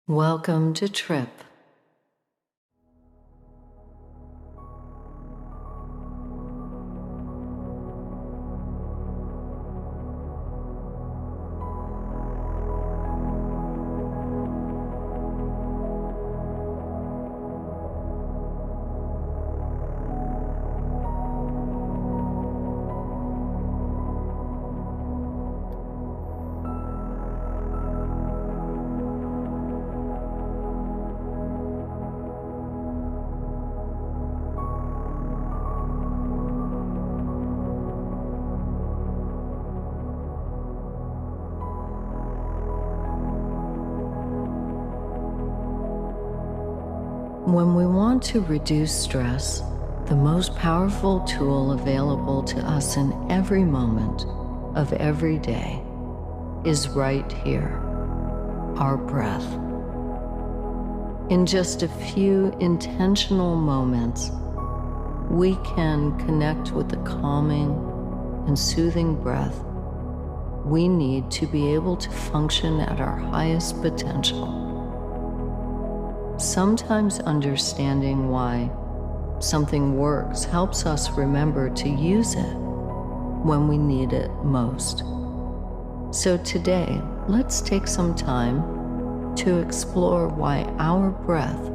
Welcome to Tripp. When we want to reduce stress, the most powerful tool available to us in every moment of every day is right here, our breath. In just a few intentional moments, we can connect with the calming and soothing breath we need to be able to function at our highest potential. Sometimes understanding why something works helps us remember to use it when we need it most. So today, let's take some time to explore why our breath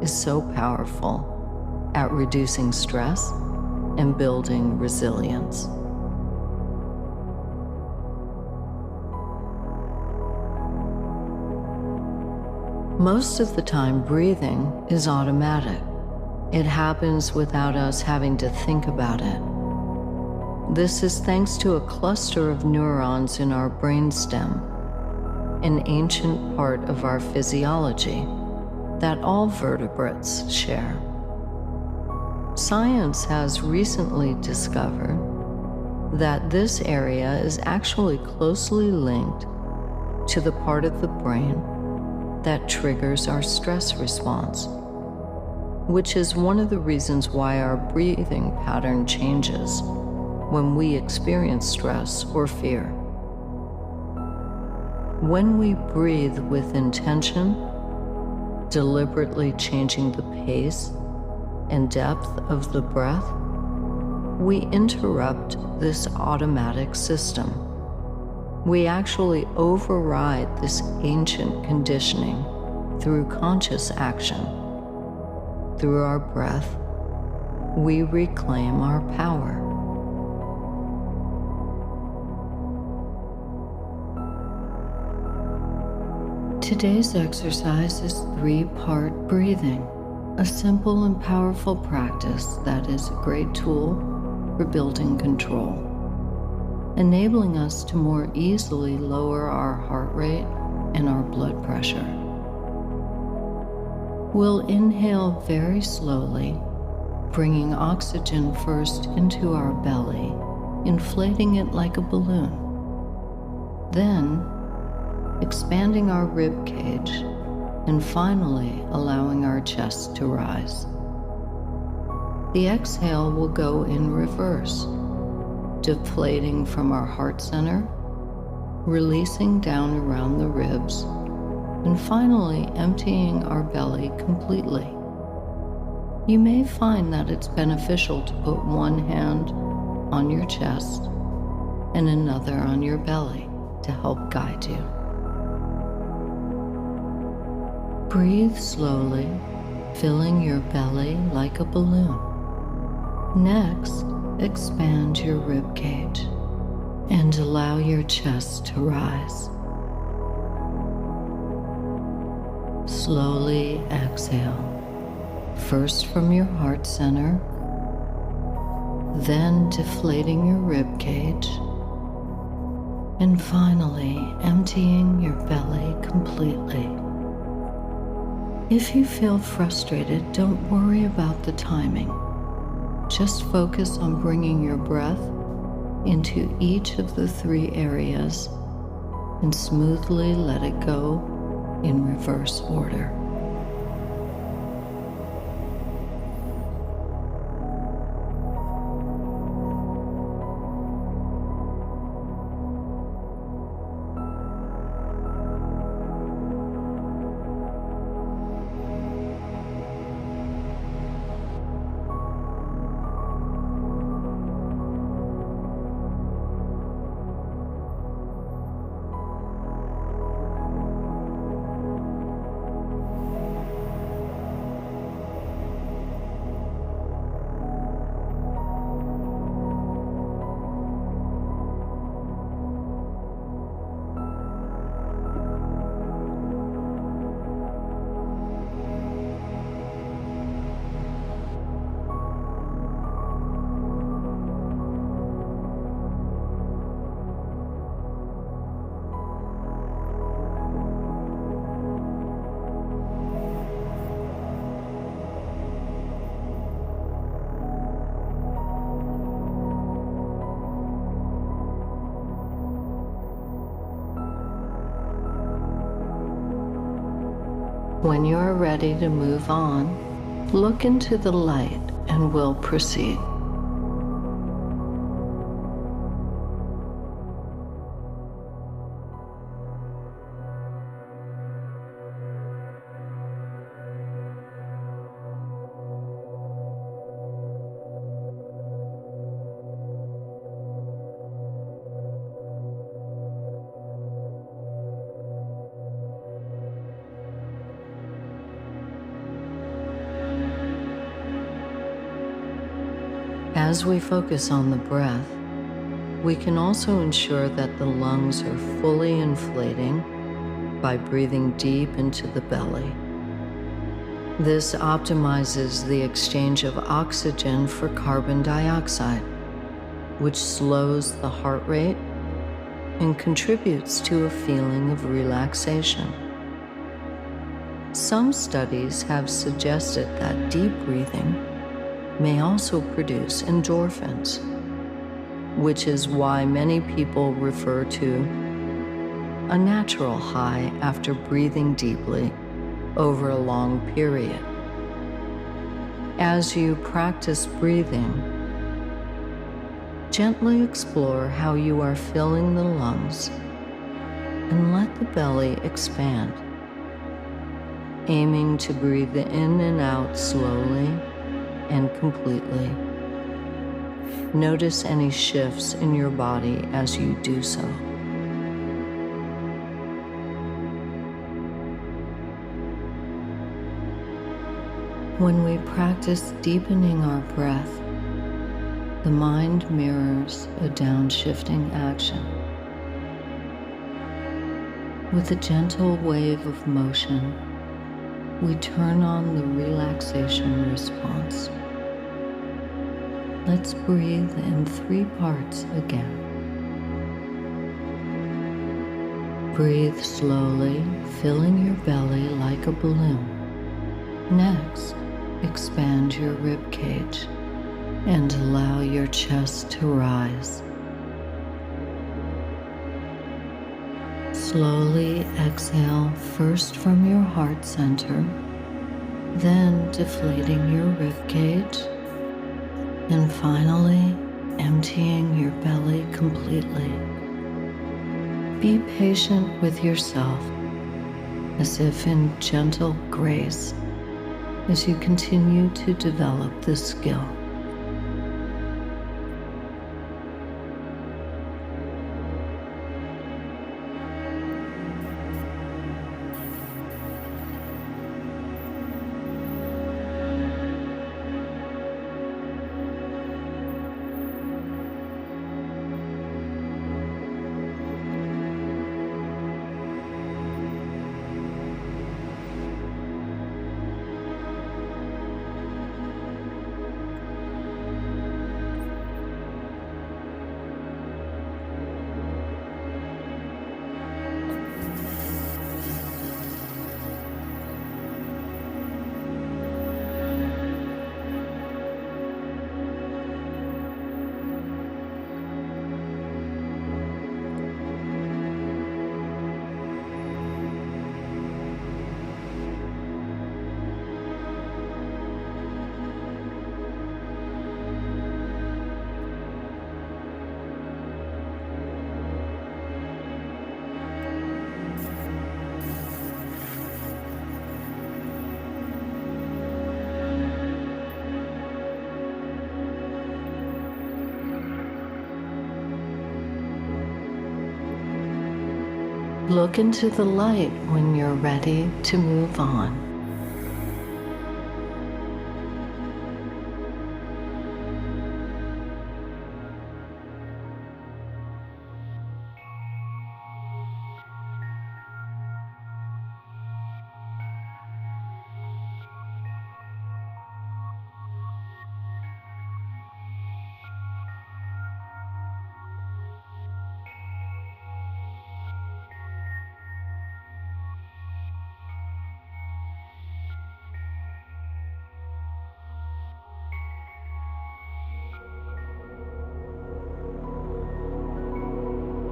is so powerful at reducing stress and building resilience. Most of the time, breathing is automatic. It happens without us having to think about it. This is thanks to a cluster of neurons in our brainstem, an ancient part of our physiology that all vertebrates share. Science has recently discovered that this area is actually closely linked to the part of the brain that triggers our stress response, which is one of the reasons why our breathing pattern changes when we experience stress or fear. When we breathe with intention, deliberately changing the pace and depth of the breath, we interrupt this automatic system. We actually override this ancient conditioning through conscious action. Through our breath, we reclaim our power. Today's exercise is 3-part breathing, a simple and powerful practice that is a great tool for building control, enabling us to more easily lower our heart rate and our blood pressure. We'll inhale very slowly, bringing oxygen first into our belly, inflating it like a balloon. Then, expanding our rib cage, and finally allowing our chest to rise. The exhale will go in reverse, deflating from our heart center, releasing down around the ribs, and finally emptying our belly completely. You may find that it's beneficial to put one hand on your chest and another on your belly to help guide you. Breathe slowly, filling your belly like a balloon. Next, expand your rib cage and allow your chest to rise. Slowly exhale, first from your heart center, then deflating your rib cage, and finally emptying your belly completely. If you feel frustrated, don't worry about the timing. Just focus on bringing your breath into each of the 3 areas and smoothly let it go in reverse order. When you are ready to move on, look into the light and we'll proceed. As we focus on the breath, we can also ensure that the lungs are fully inflating by breathing deep into the belly. This optimizes the exchange of oxygen for carbon dioxide, which slows the heart rate and contributes to a feeling of relaxation. Some studies have suggested that deep breathing may also produce endorphins, which is why many people refer to a natural high after breathing deeply over a long period. As you practice breathing, gently explore how you are filling the lungs and let the belly expand, aiming to breathe in and out slowly and completely. Notice any shifts in your body as you do so. When we practice deepening our breath, the mind mirrors a downshifting action. With a gentle wave of motion, we turn on the relaxation response. Let's breathe in 3 parts again. Breathe slowly, filling your belly like a balloon. Next, expand your rib cage and allow your chest to rise. Slowly exhale first from your heart center, then deflating your rib cage, and finally emptying your belly completely. Be patient with yourself, as if in gentle grace, as you continue to develop this skill. Look into the light when you're ready to move on.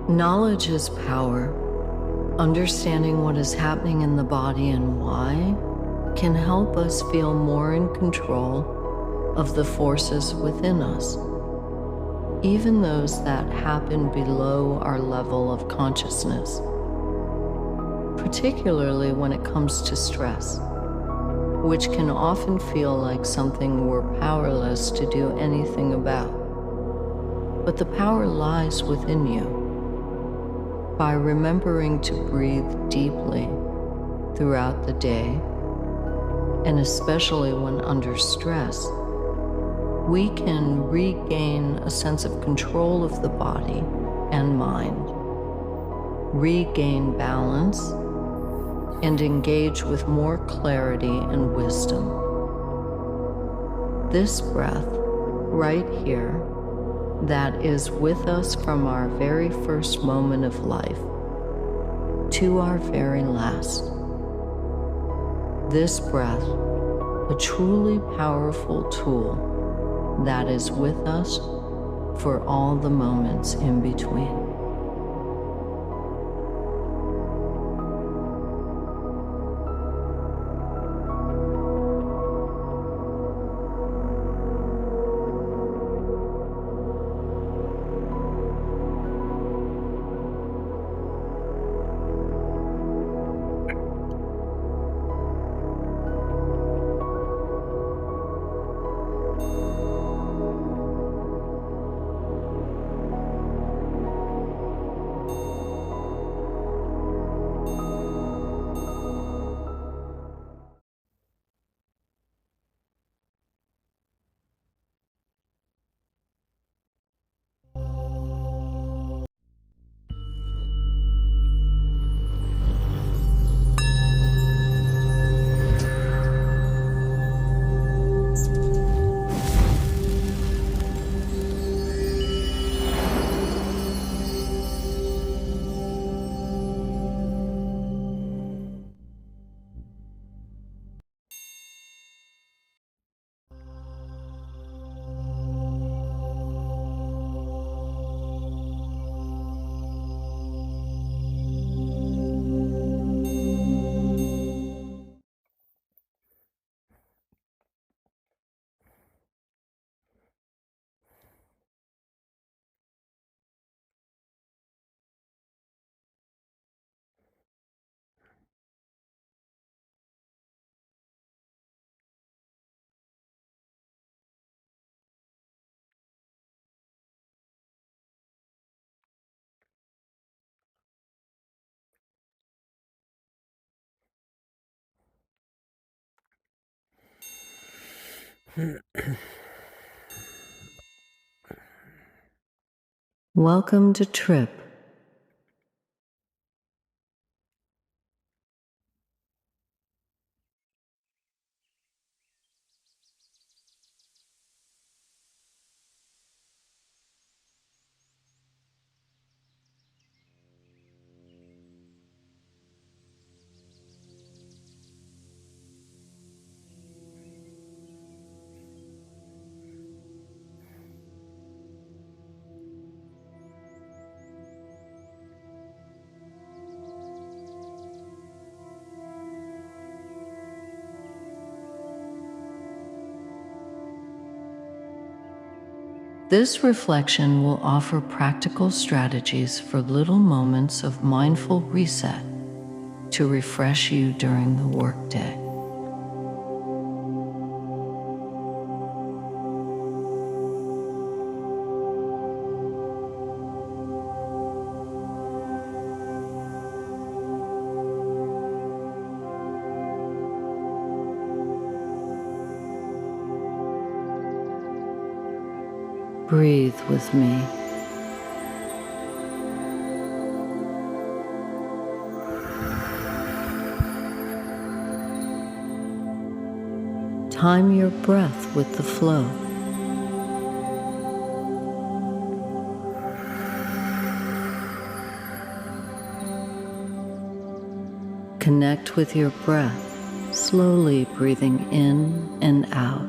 Knowledge is power, Understanding what is happening in the body and why can help us feel more in control of the forces within us, even those that happen below our level of consciousness, particularly when it comes to stress, which can often feel like something we're powerless to do anything about. But the power lies within you. By remembering to breathe deeply throughout the day, and especially when under stress, we can regain a sense of control of the body and mind, regain balance, and engage with more clarity and wisdom. This breath, right here, that is with us from our very first moment of life to our very last. This breath, a truly powerful tool that is with us for all the moments in between. Welcome to Tripp. This reflection will offer practical strategies for little moments of mindful reset to refresh you during the workday. Breathe with me. Time your breath with the flow. Connect with your breath, slowly breathing in and out.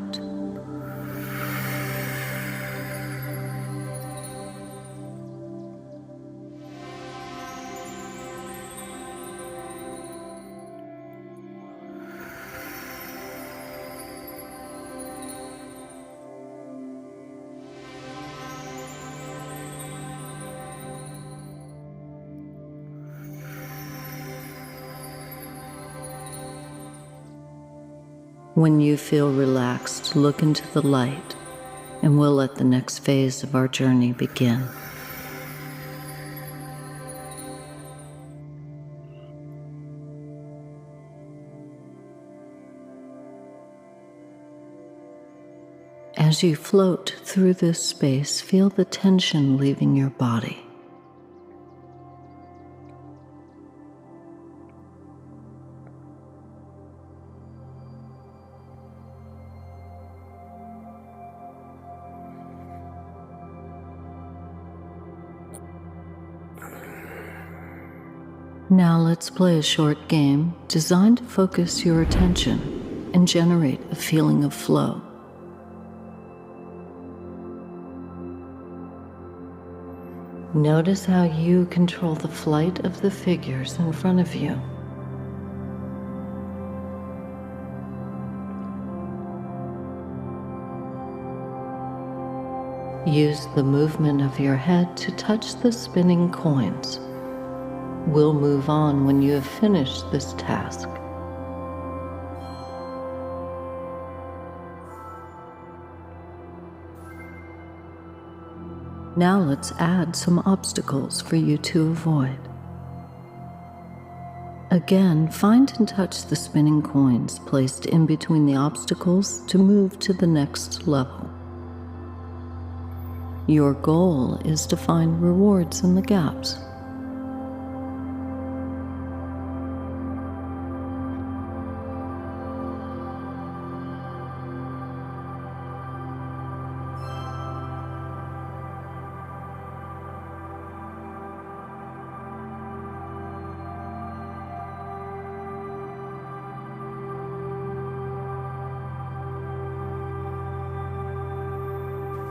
When you feel relaxed, look into the light, and we'll let the next phase of our journey begin. As you float through this space, feel the tension leaving your body. Now let's play a short game designed to focus your attention and generate a feeling of flow. Notice how you control the flight of the figures in front of you. Use the movement of your head to touch the spinning coins. We'll move on when you have finished this task. Now let's add some obstacles for you to avoid. Again, find and touch the spinning coins placed in between the obstacles to move to the next level. Your goal is to find rewards in the gaps.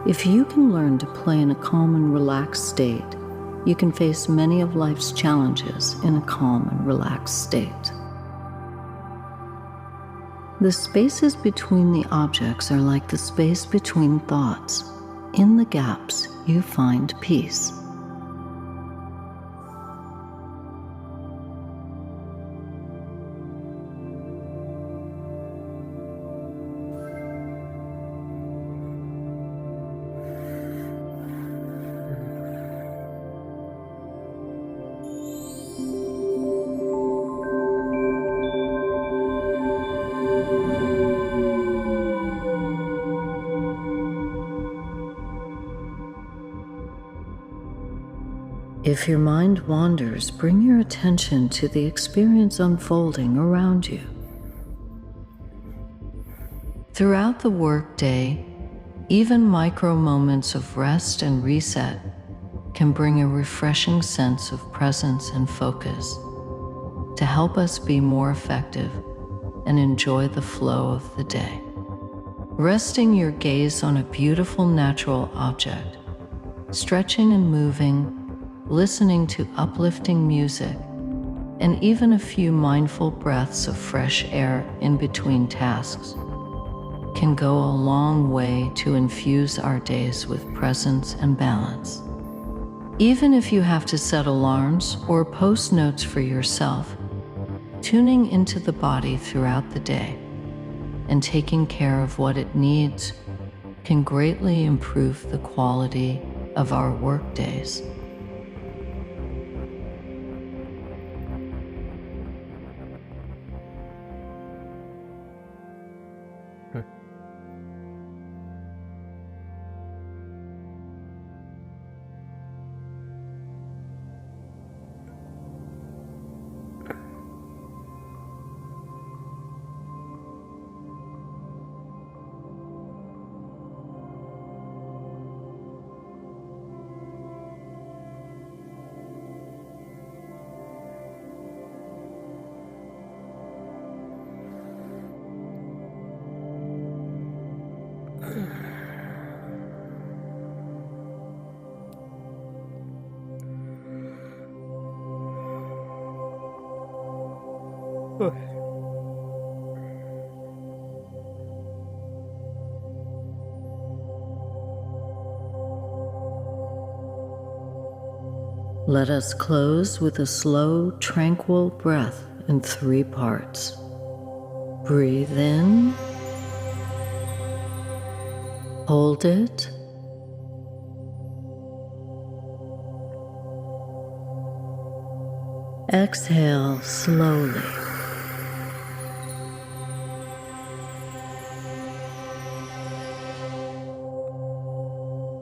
If you can learn to play in a calm and relaxed state, you can face many of life's challenges in a calm and relaxed state. The spaces between the objects are like the space between thoughts. In the gaps, you find peace. If your mind wanders, bring your attention to the experience unfolding around you. Throughout the workday, even micro moments of rest and reset can bring a refreshing sense of presence and focus to help us be more effective and enjoy the flow of the day. Resting your gaze on a beautiful natural object, stretching and moving, listening to uplifting music, and even a few mindful breaths of fresh air in between tasks can go a long way to infuse our days with presence and balance. Even if you have to set alarms or post notes for yourself, tuning into the body throughout the day and taking care of what it needs can greatly improve the quality of our work days. Let us close with a slow, tranquil breath in 3 parts. Breathe in Hold it. Exhale slowly.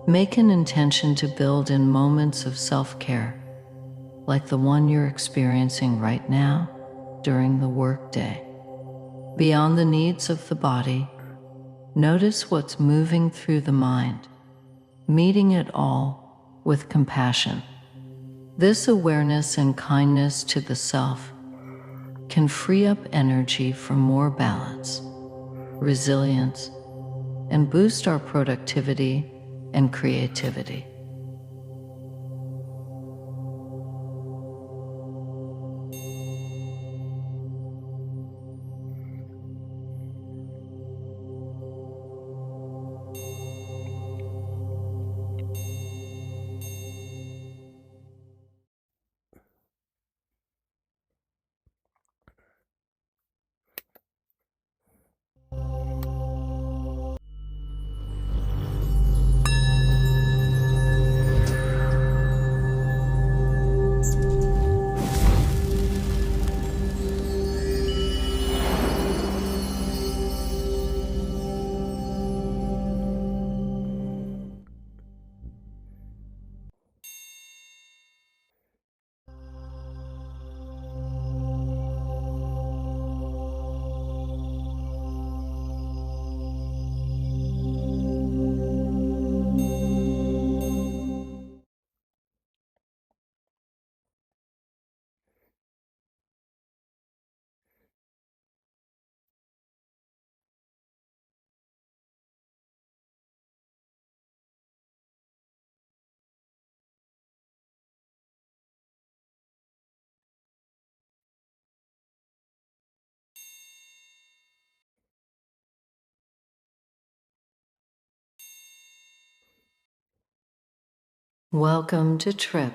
Make an intention to build in moments of self-care, like the one you're experiencing right now during the workday. Beyond the needs of the body, notice what's moving through the mind, meeting it all with compassion. This awareness and kindness to the self can free up energy for more balance, resilience, and boost our productivity and creativity. Welcome to Tripp.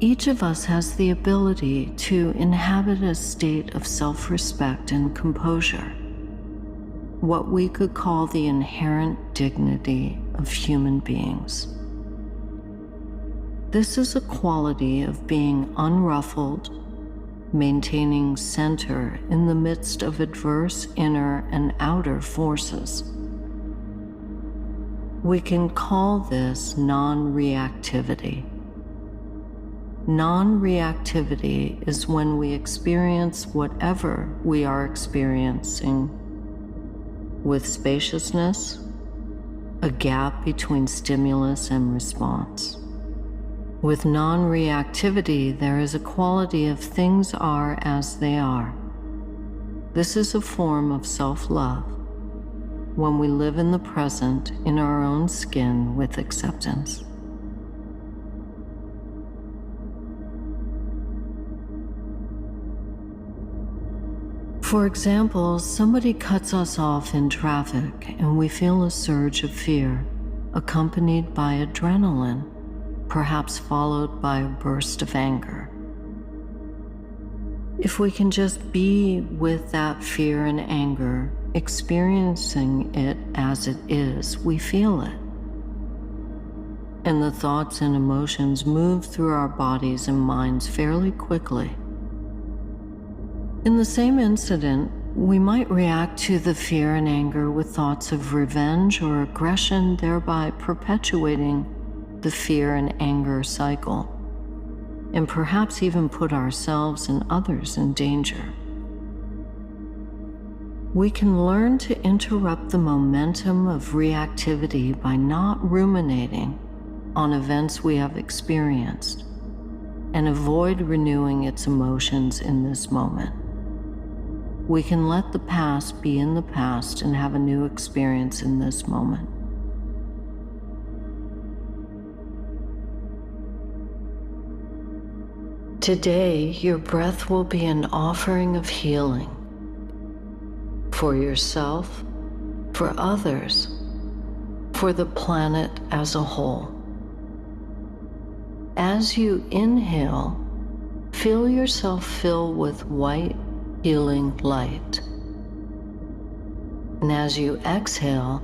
Each of us has the ability to inhabit a state of self-respect and composure, what we could call the inherent dignity of human beings. This is a quality of being unruffled, maintaining center in the midst of adverse inner and outer forces. We can call this non-reactivity. Non-reactivity is when we experience whatever we are experiencing with spaciousness, a gap between stimulus and response. With non-reactivity, there is a quality of things are as they are. This is a form of self-love when we live in the present in our own skin with acceptance. For example, somebody cuts us off in traffic and we feel a surge of fear, accompanied by adrenaline, perhaps followed by a burst of anger. If we can just be with that fear and anger, experiencing it as it is, we feel it. And the thoughts and emotions move through our bodies and minds fairly quickly. In the same incident, we might react to the fear and anger with thoughts of revenge or aggression, thereby perpetuating the fear and anger cycle, and perhaps even put ourselves and others in danger. We can learn to interrupt the momentum of reactivity by not ruminating on events we have experienced and avoid renewing its emotions in this moment. We can let the past be in the past and have a new experience in this moment. Today, your breath will be an offering of healing for yourself, for others, for the planet as a whole. As you inhale, feel yourself fill with white, healing light. And as you exhale,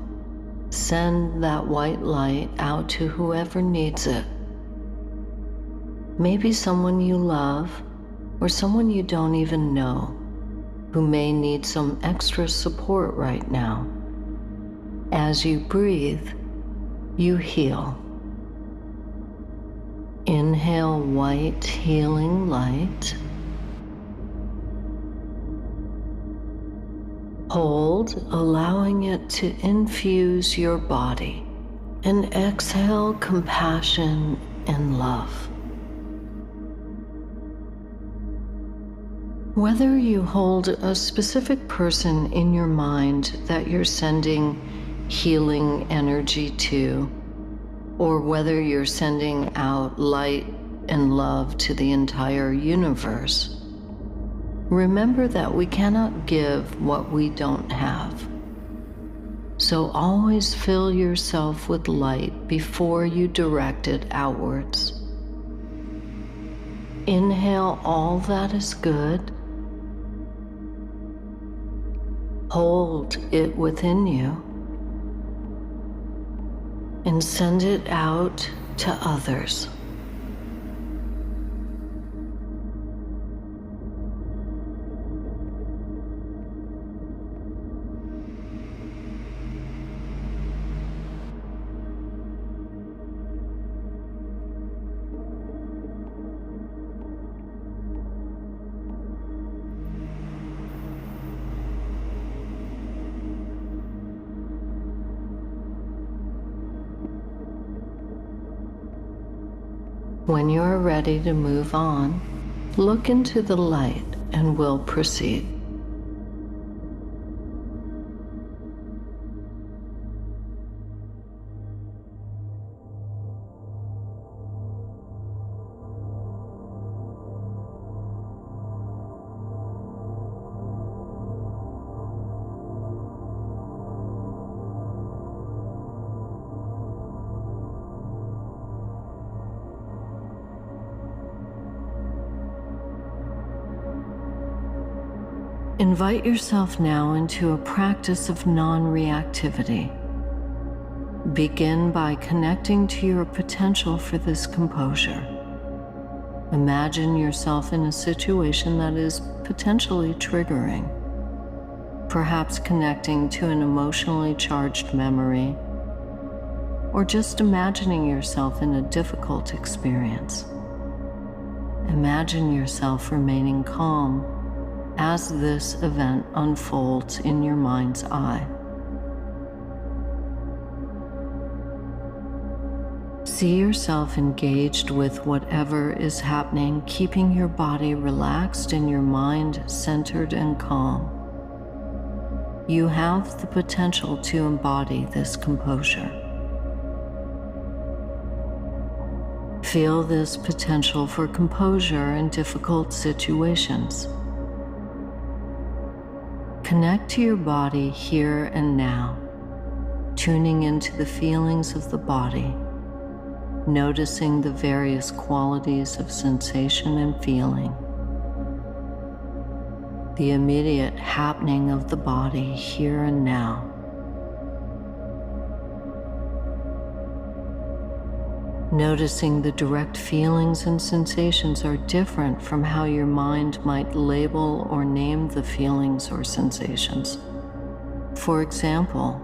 send that white light out to whoever needs it. Maybe someone you love, or someone you don't even know, who may need some extra support right now. As you breathe, you heal. Inhale white, healing light. Hold, allowing it to infuse your body. And exhale compassion and love. Whether you hold a specific person in your mind that you're sending healing energy to, or whether you're sending out light and love to the entire universe, remember that we cannot give what we don't have. So always fill yourself with light before you direct it outwards. Inhale all that is good. Hold it within you and send it out to others. When you are ready to move on, look into the light and we'll proceed. Invite yourself now into a practice of non-reactivity. Begin by connecting to your potential for this composure. Imagine yourself in a situation that is potentially triggering, perhaps connecting to an emotionally charged memory, or just imagining yourself in a difficult experience. Imagine yourself remaining calm as this event unfolds in your mind's eye. See yourself engaged with whatever is happening, keeping your body relaxed and your mind centered and calm. You have the potential to embody this composure. Feel this potential for composure in difficult situations. Connect to your body here and now, tuning into the feelings of the body, noticing the various qualities of sensation and feeling, the immediate happening of the body here and now. Noticing the direct feelings and sensations are different from how your mind might label or name the feelings or sensations. For example,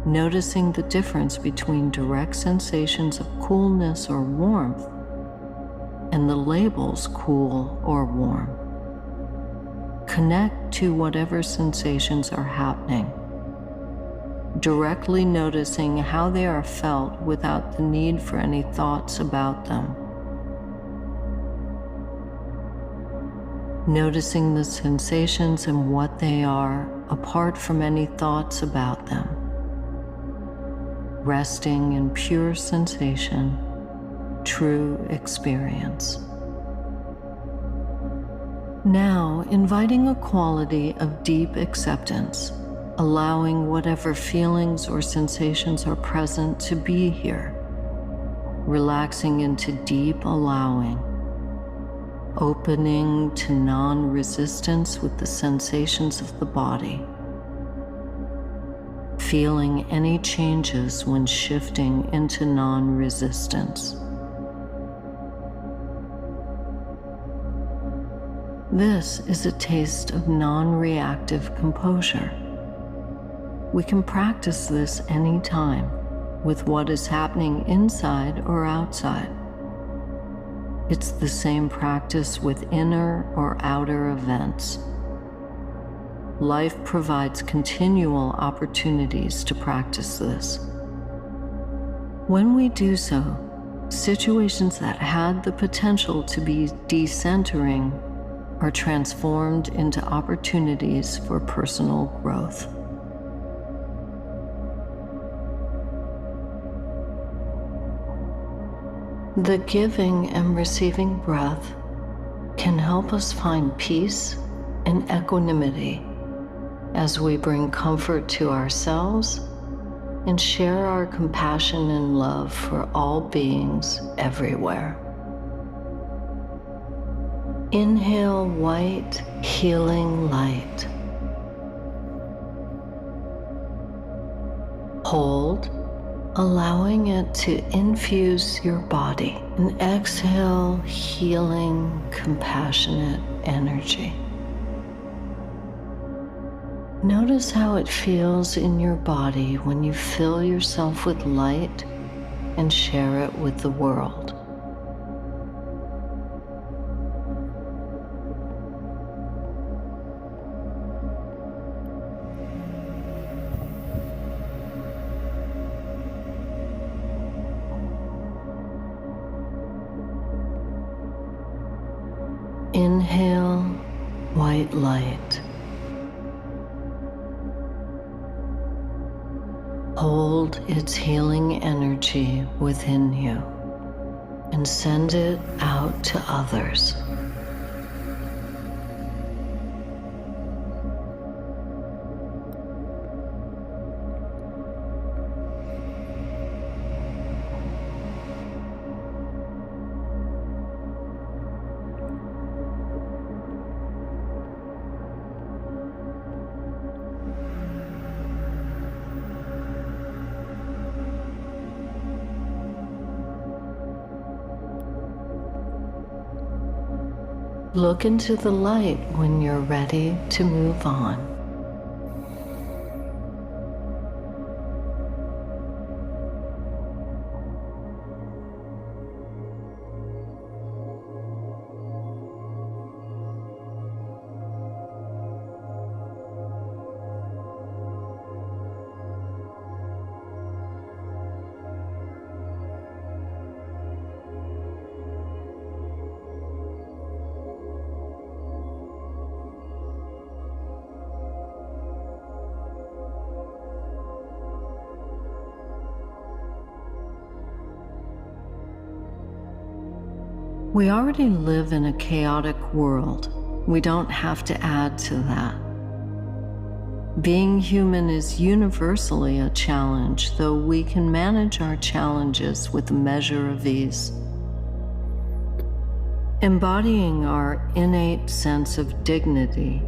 noticing the difference between direct sensations of coolness or warmth and the labels cool or warm. connect to whatever sensations are happening, directly noticing how they are felt without the need for any thoughts about them. Noticing the sensations and what they are apart from any thoughts about them. Resting in pure sensation, true experience. Now, inviting a quality of deep acceptance, allowing whatever feelings or sensations are present to be here, relaxing into deep allowing, opening to non-resistance with the sensations of the body, feeling any changes when shifting into non-resistance. This is a taste of non-reactive composure. We can practice this anytime with what is happening inside or outside. It's the same practice with inner or outer events. Life provides continual opportunities to practice this. When we do so, situations that had the potential to be decentering are transformed into opportunities for personal growth. The giving and receiving breath can help us find peace and equanimity as we bring comfort to ourselves and share our compassion and love for all beings everywhere. Inhale white, healing light. Hold, allowing it to infuse your body. And exhale, healing, compassionate energy. Notice how it feels in your body when you fill yourself with light and share it with the world. Inhale, white light. Hold its healing energy within you and send it out to others. Look into the light when you're ready to move on. We already live in a chaotic world. We don't have to add to that. Being human is universally a challenge, though we can manage our challenges with a measure of ease. Embodying our innate sense of dignity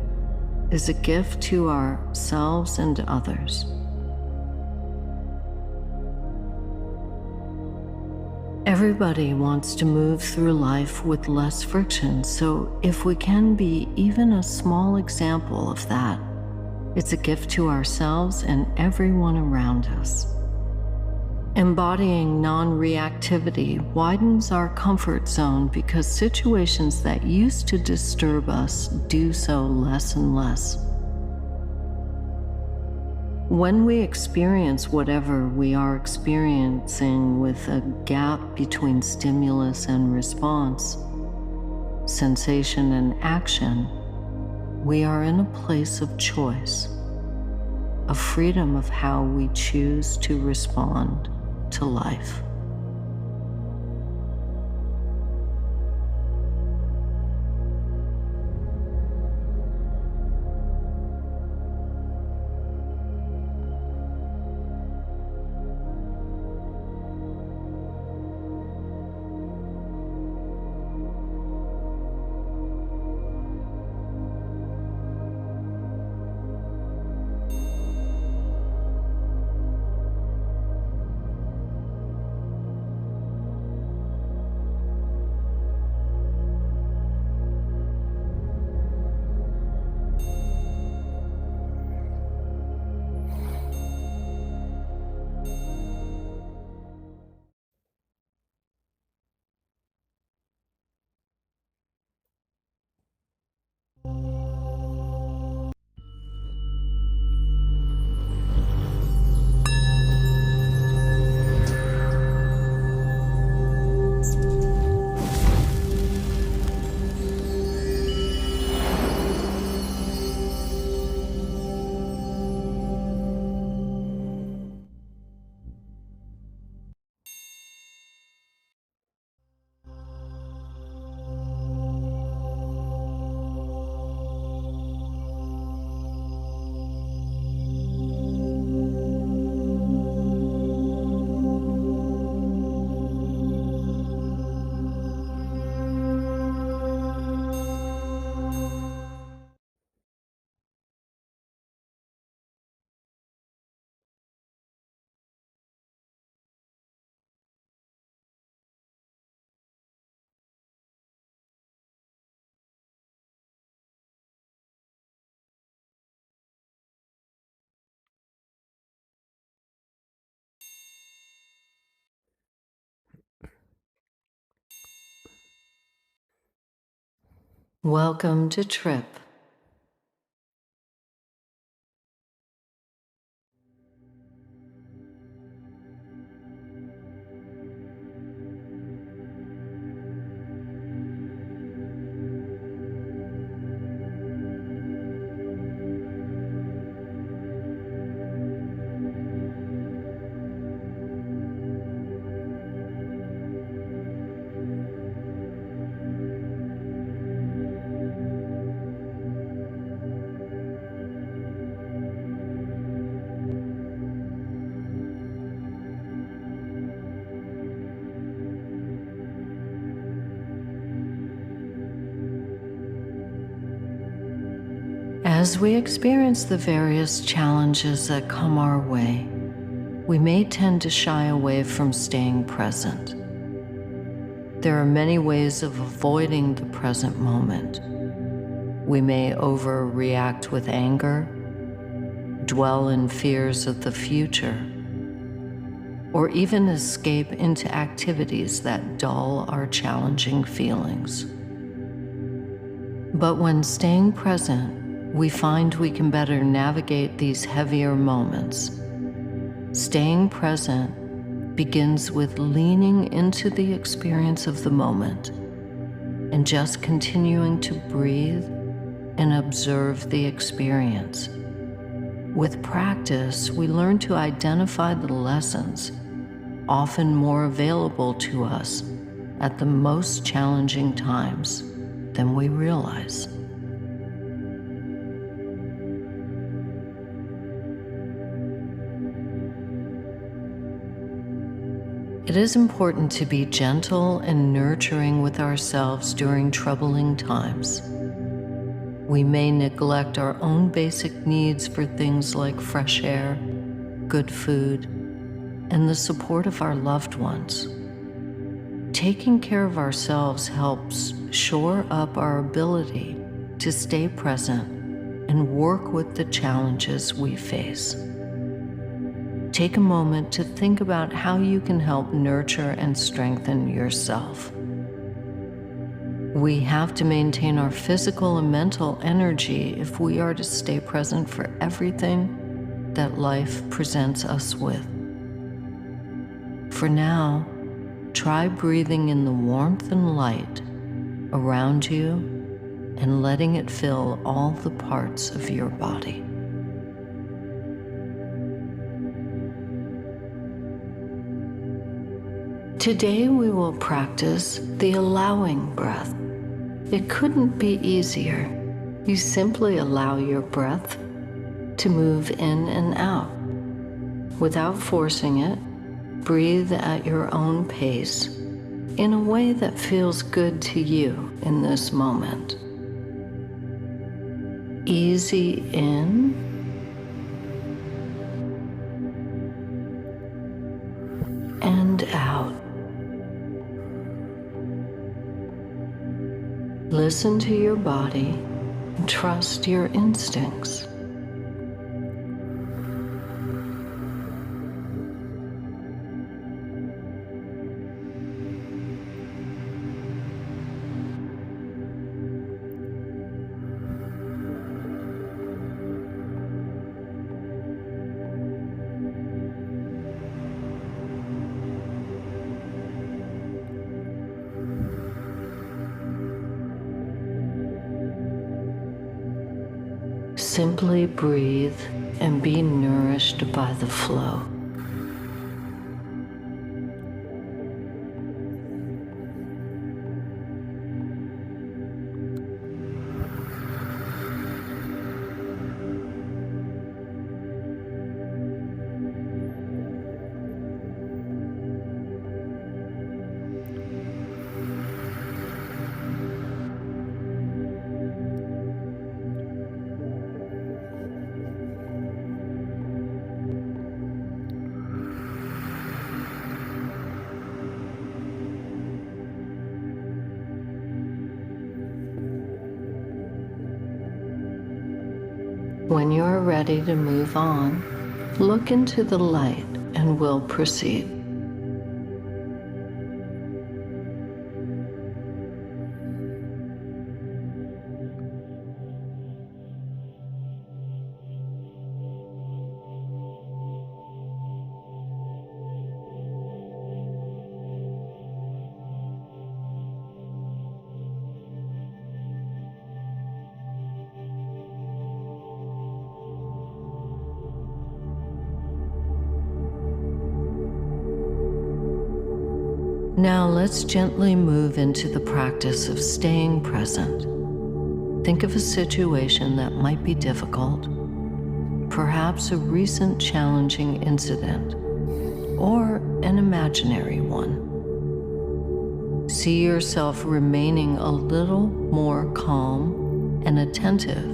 is a gift to ourselves and others. Everybody wants to move through life with less friction, so if we can be even a small example of that, it's a gift to ourselves and everyone around us. Embodying non-reactivity widens our comfort zone because situations that used to disturb us do so less and less. When we experience whatever we are experiencing with a gap between stimulus and response, sensation and action, we are in a place of choice, of freedom of how we choose to respond to life. Welcome to Tripp. As we experience the various challenges that come our way, we may tend to shy away from staying present. There are many ways of avoiding the present moment. We may overreact with anger, dwell in fears of the future, or even escape into activities that dull our challenging feelings. But when staying present, we find we can better navigate these heavier moments. Staying present begins with leaning into the experience of the moment and just continuing to breathe and observe the experience. With practice, we learn to identify the lessons, often more available to us at the most challenging times than we realize. It is important to be gentle and nurturing with ourselves during troubling times. We may neglect our own basic needs for things like fresh air, good food, and the support of our loved ones. Taking care of ourselves helps shore up our ability to stay present and work with the challenges we face. take a moment to think about how you can help nurture and strengthen yourself. We have to maintain our physical and mental energy if we are to stay present for everything that life presents us with. For now, try breathing in the warmth and light around you and letting it fill all the parts of your body. Today we will practice the allowing breath. It couldn't be easier. You simply allow your breath to move in and out. Without forcing it, breathe at your own pace in a way that feels good to you in this moment. Easy in and out. Listen to your body and trust your instincts. Simply breathe and be nourished by the flow. When you are ready to move on, look into the light and we'll proceed. Now let's gently move into the practice of staying present. Think of a situation that might be difficult, perhaps a recent challenging incident, or an imaginary one. See yourself remaining a little more calm and attentive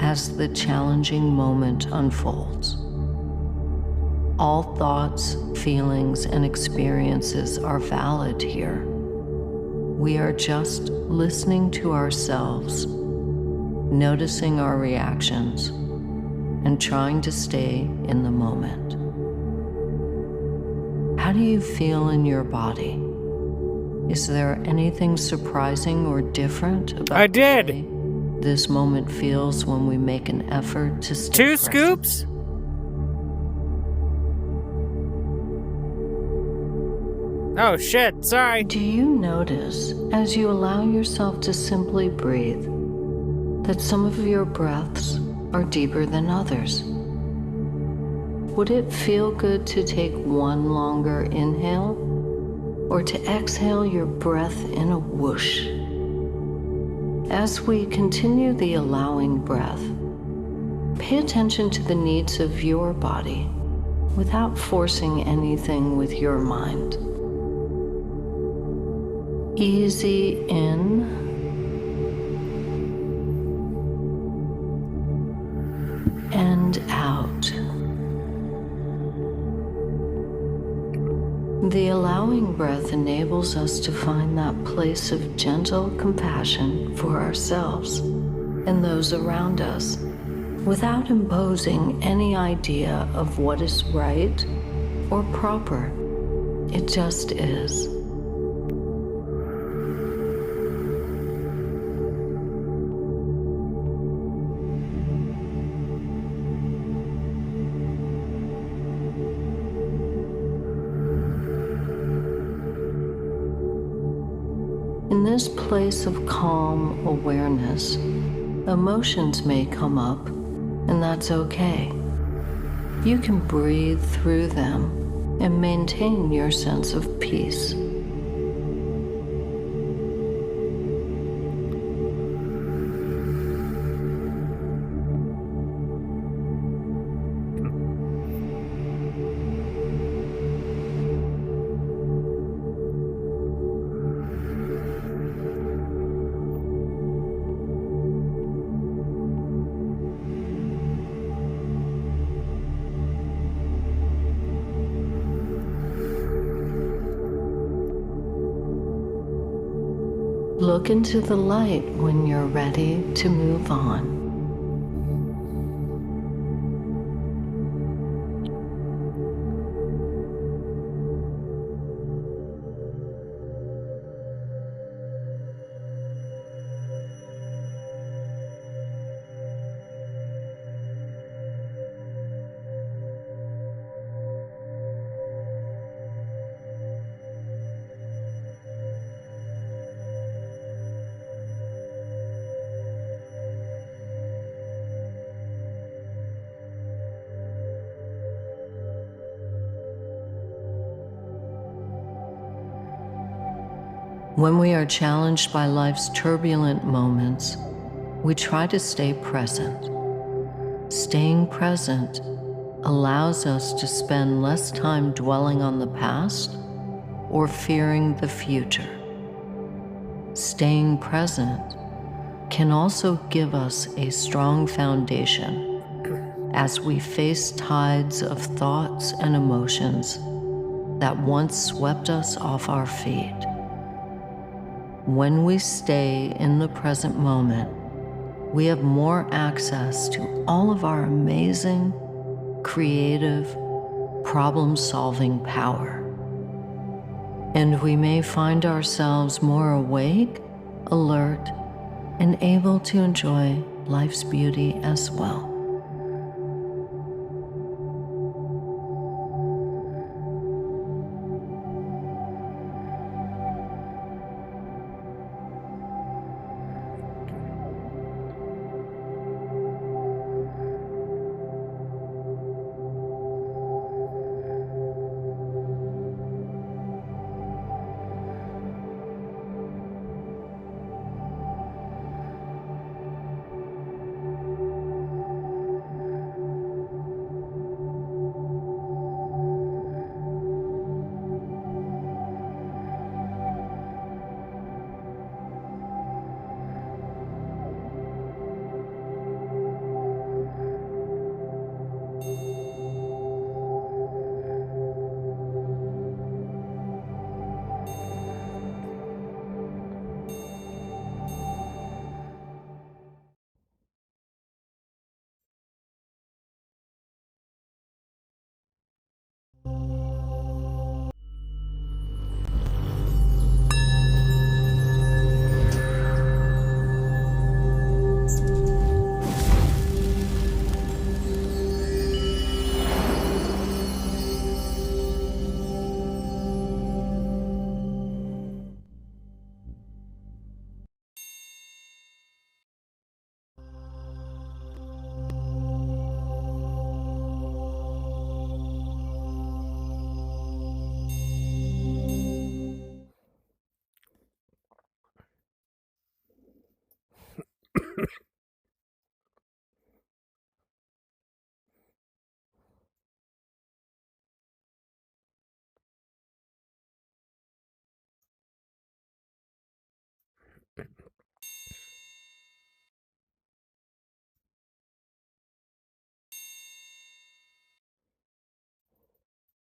as the challenging moment unfolds. All thoughts, feelings, and experiences are valid here. We are just listening to ourselves, noticing our reactions, and trying to stay in the moment. How do you feel in your body? Is there anything surprising or different about the way this moment feels when we make an effort to stay Two present? scoops? Oh shit, sorry. Do you notice, as you allow yourself to simply breathe, that some of your breaths are deeper than others? Would it feel good to take one longer inhale, or to exhale your breath in a whoosh? As we continue the allowing breath, pay attention to the needs of your body without forcing anything with your mind. Easy in and out. The allowing breath enables us to find that place of gentle compassion for ourselves and those around us, without imposing any idea of what is right or proper. It just is. In this place of calm awareness, emotions may come up, and that's okay. You can breathe through them and maintain your sense of peace. Look into the light when you're ready to move on. When we are challenged by life's turbulent moments, we try to stay present. Staying present allows us to spend less time dwelling on the past or fearing the future. Staying present can also give us a strong foundation as we face tides of thoughts and emotions that once swept us off our feet. When we stay in the present moment, we have more access to all of our amazing, creative, problem-solving power. And we may find ourselves more awake, alert, and able to enjoy life's beauty as well.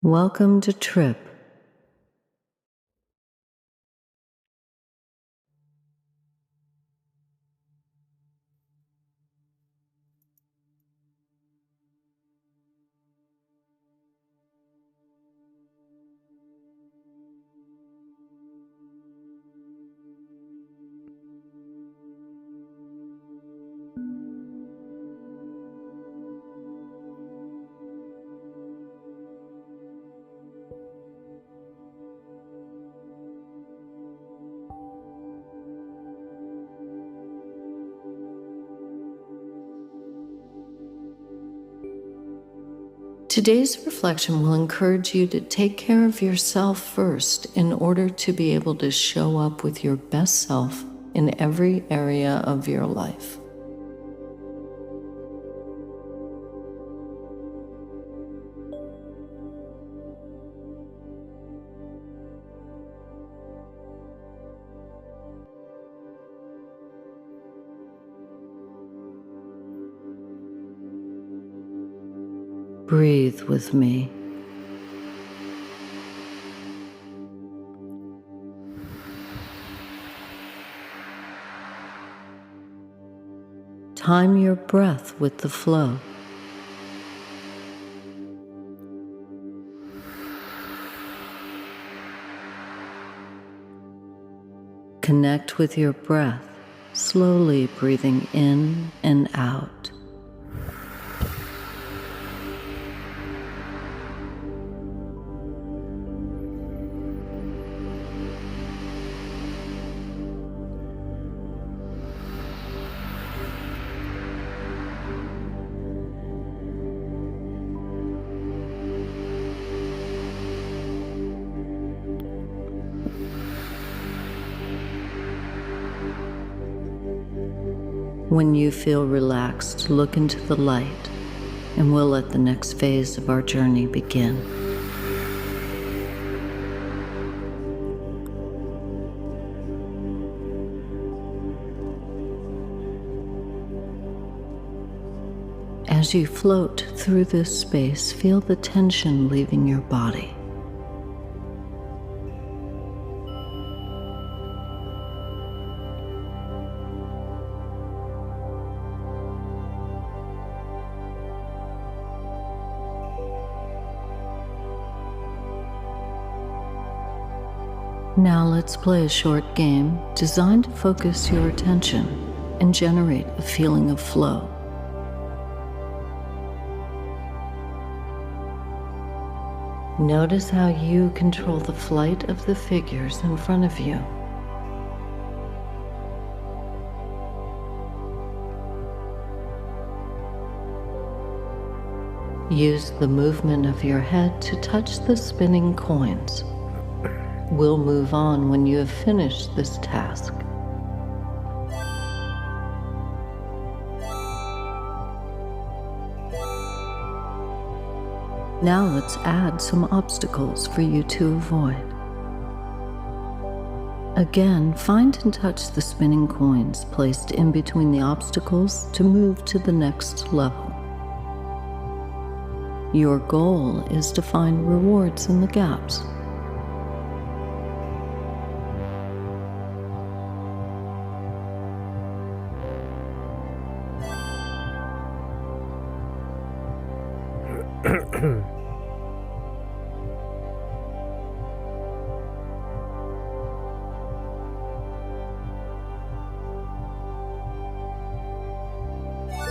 Welcome to Tripp. Today's reflection will encourage you to take care of yourself first in order to be able to show up with your best self in every area of your life. Breathe with me. Time your breath with the flow. Connect with your breath, slowly breathing in and out. When you feel relaxed, look into the light, and we'll let the next phase of our journey begin. As you float through this space, feel the tension leaving your body. Now let's play a short game designed to focus your attention and generate a feeling of flow. Notice how you control the flight of the figures in front of you. Use the movement of your head to touch the spinning coins. We'll move on when you have finished this task. Now let's add some obstacles for you to avoid. Again, find and touch the spinning coins placed in between the obstacles to move to the next level. Your goal is to find rewards in the gaps.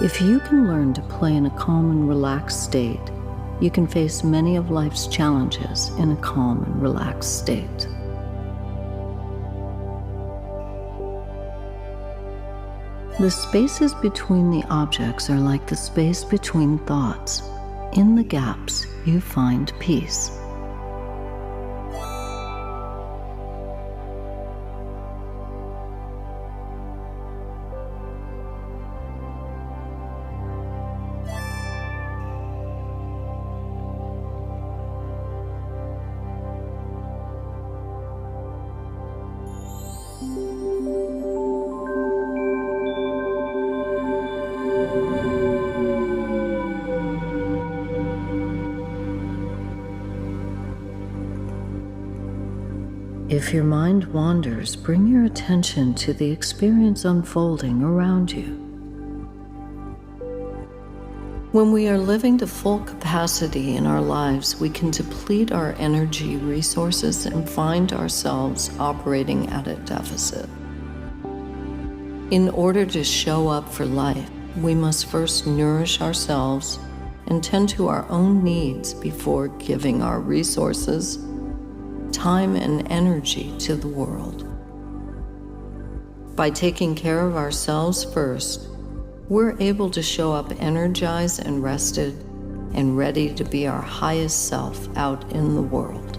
If you can learn to play in a calm and relaxed state, you can face many of life's challenges in a calm and relaxed state. The spaces between the objects are like the space between thoughts. In the gaps, you find peace. If your mind wanders, bring your attention to the experience unfolding around you. When we are living to full capacity in our lives, we can deplete our energy resources and find ourselves operating at a deficit. In order to show up for life, we must first nourish ourselves and tend to our own needs before giving our resources, time, and energy to the world. By taking care of ourselves first, we're able to show up energized and rested and ready to be our highest self out in the world.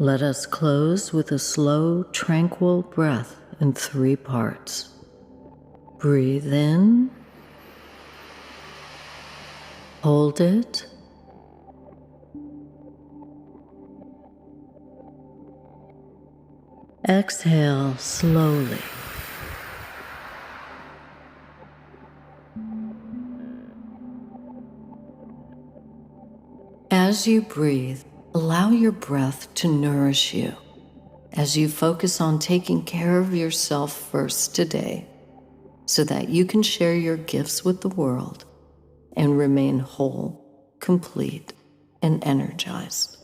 Let us close with a slow, tranquil breath in 3 parts. Breathe in, hold it, exhale slowly. As you breathe, allow your breath to nourish you as you focus on taking care of yourself first today so that you can share your gifts with the world and remain whole, complete, and energized.